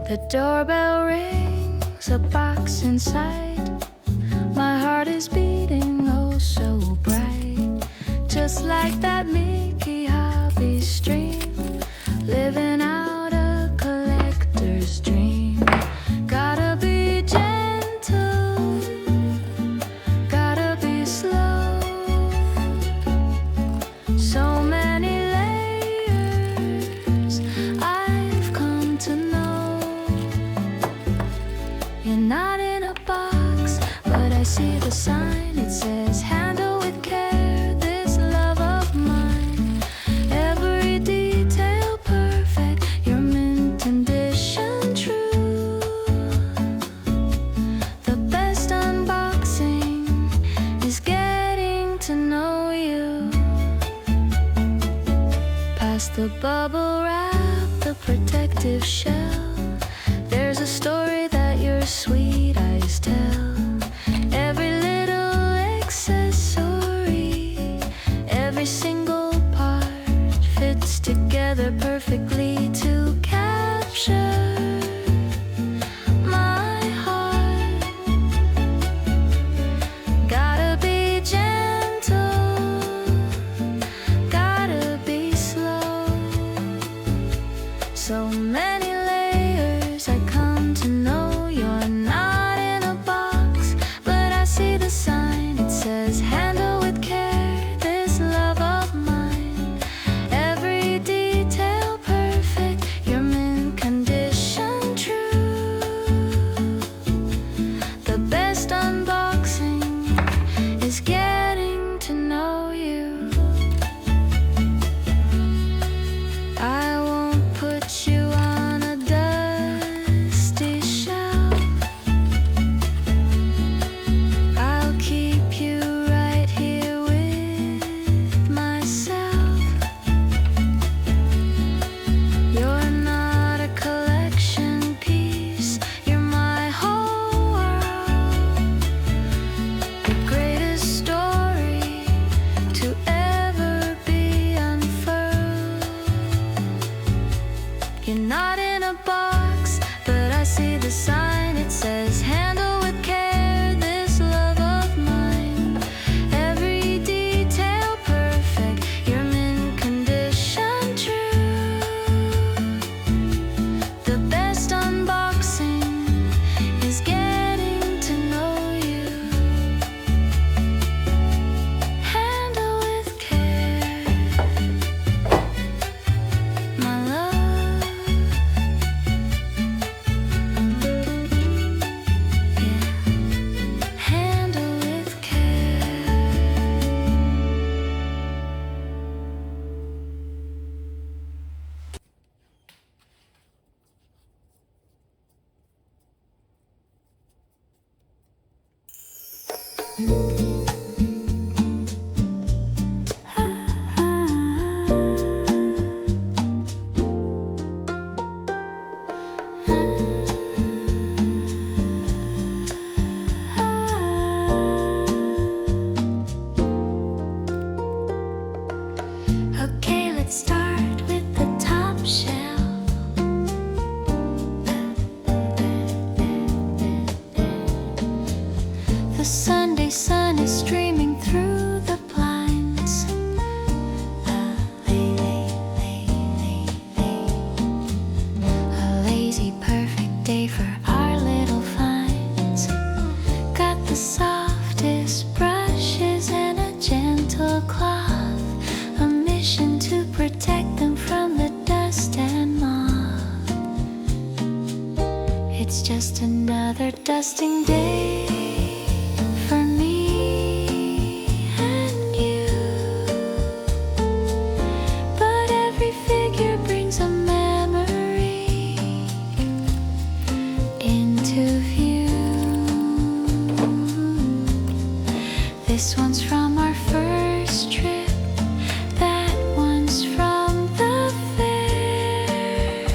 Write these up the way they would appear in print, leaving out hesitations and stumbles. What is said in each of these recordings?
The doorbell rings, a box inside. My heart is beating oh so bright. Just like that Miki Hobby stream, living out a collector's dream. Gotta be gentle, gotta be slow. So many layers I've come to know. You're not in a box, but I see the sign. It says handle with care this love of mine. Every detail perfect, your mint condition true. The best unboxing is getting to know you. Past the bubble wrap, the protective shell, there's a story that your sweet eyes tell. Every little accessory, every single part fits together perfectly to capture my heart. Gotta be gentle, gotta be slow. So many layers I come to know. You're not in a box, but I see the sign. It says handle with care this love of mine. Every detail perfect, your mint condition true. The best unboxing is getting to know you. I won't put you on a dusty shelf. I'll keep you right here with myself. You're not a collection piece, you're my whole world. The greatest story to ever be unfurled. You're not in a box, but I see the sign. It says handle with care this love of mine. Every detail perfect, your mint condition true. The best unboxing is getting to know you. Handle with care, my love. Handle with care. Okay, let's start with the top shelf. The Sunday sun is streaming through the blinds. A lazy, perfect day for our little finds. Got the softest brushes and a gentle cloth. A mission to protect them from the dust and moth. It's just another dusting day for me and you. But every figure brings a memory into view. This one's from our first trip, that one's from the fair.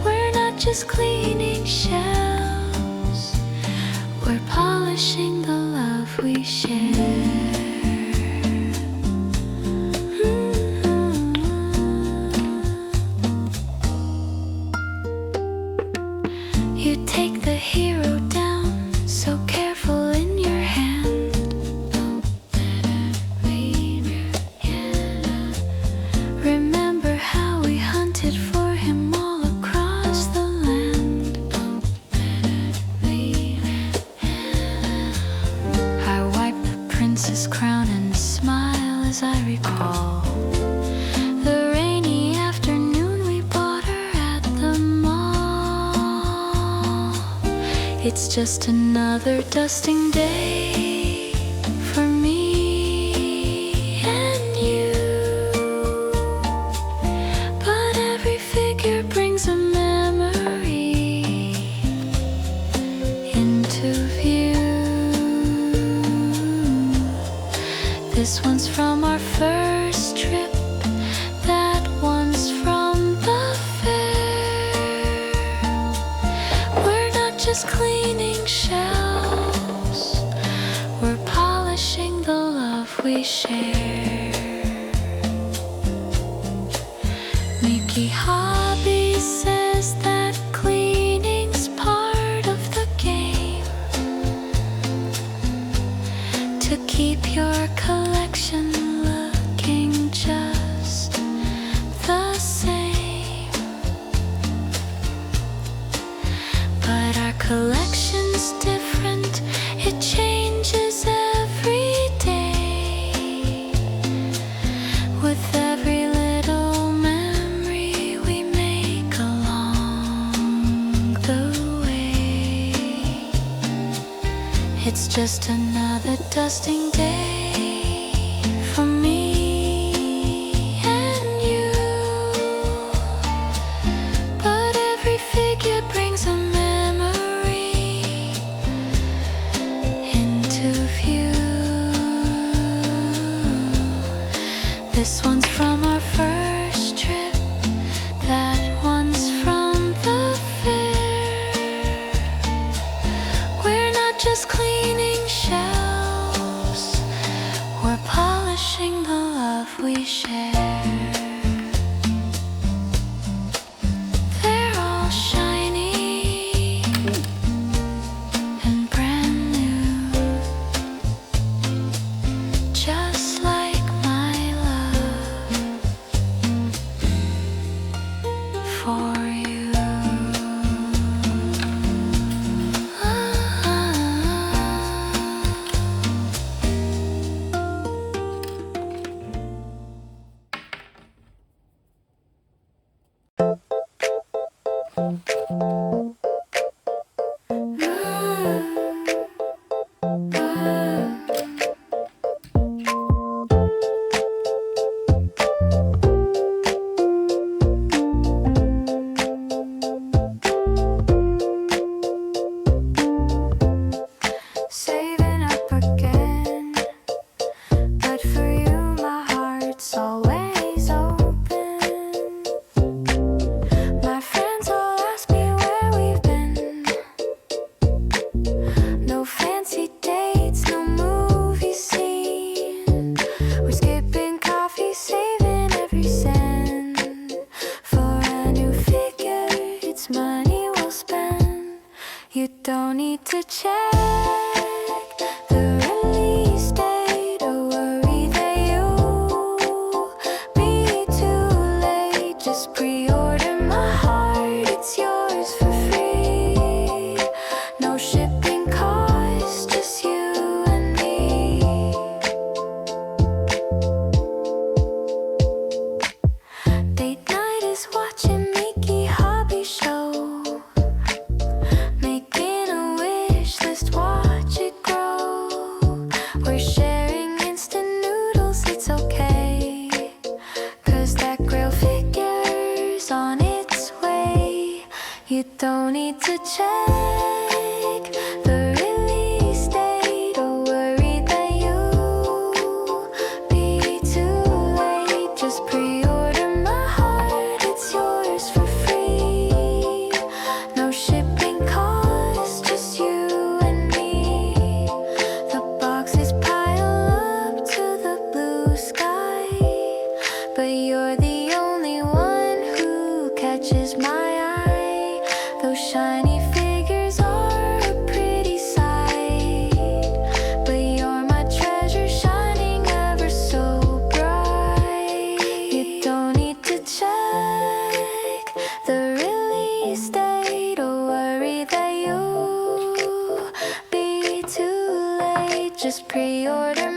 We're not just cleaning shelves, we're polishing the love we share. You take the hero down, so careful in your hand. Remember how we hunted for him all across the land. I wipe the prince's crown and smile as I recall the rainy afternoon we bought her at the mall. It's just another dusting day for me and you. But every figure brings a memory into view. This one's from our first trip, that one's from the fair. We're not just cleaning shelves, we're polishing the love we share. Miki Hobby says that cleaning's part of the game, to keep your collection looking just the same. But our collection's different, it changes every day. With every little memory we make along the way. It's just another dusting day for me and you. But every figure brings a memory into view. This one's from our first trip, that one's from the fair. We're not just cleaning shelves, we're polishing the love we share. They're all shiny and brand new, just like my love for you. Saving up again, but for you my heart's always open. My friends all ask me where we've been. No fancy dates, no movie scene. We're skipping coffee, saving every cent. For a new figure, it's money we'll spend. You don't need to check the release date or worry that you'll be too late. Just pre-order my heart, it's yours for free. No shipping costs, just you and me. Date night is watching Miki Hobby show, making a wish list, watch it grow. We're sharing instant noodles, it's okay, 'cause that grail figure's on its way. You don't need to check the release date or worry that you'll be too late. Just pre-order my heart, it's yours for free. No shipping costs, just you and me. The boxes pile up to the blue sky, but you're the only one who catches my eye. Those shiny figures Just pre-order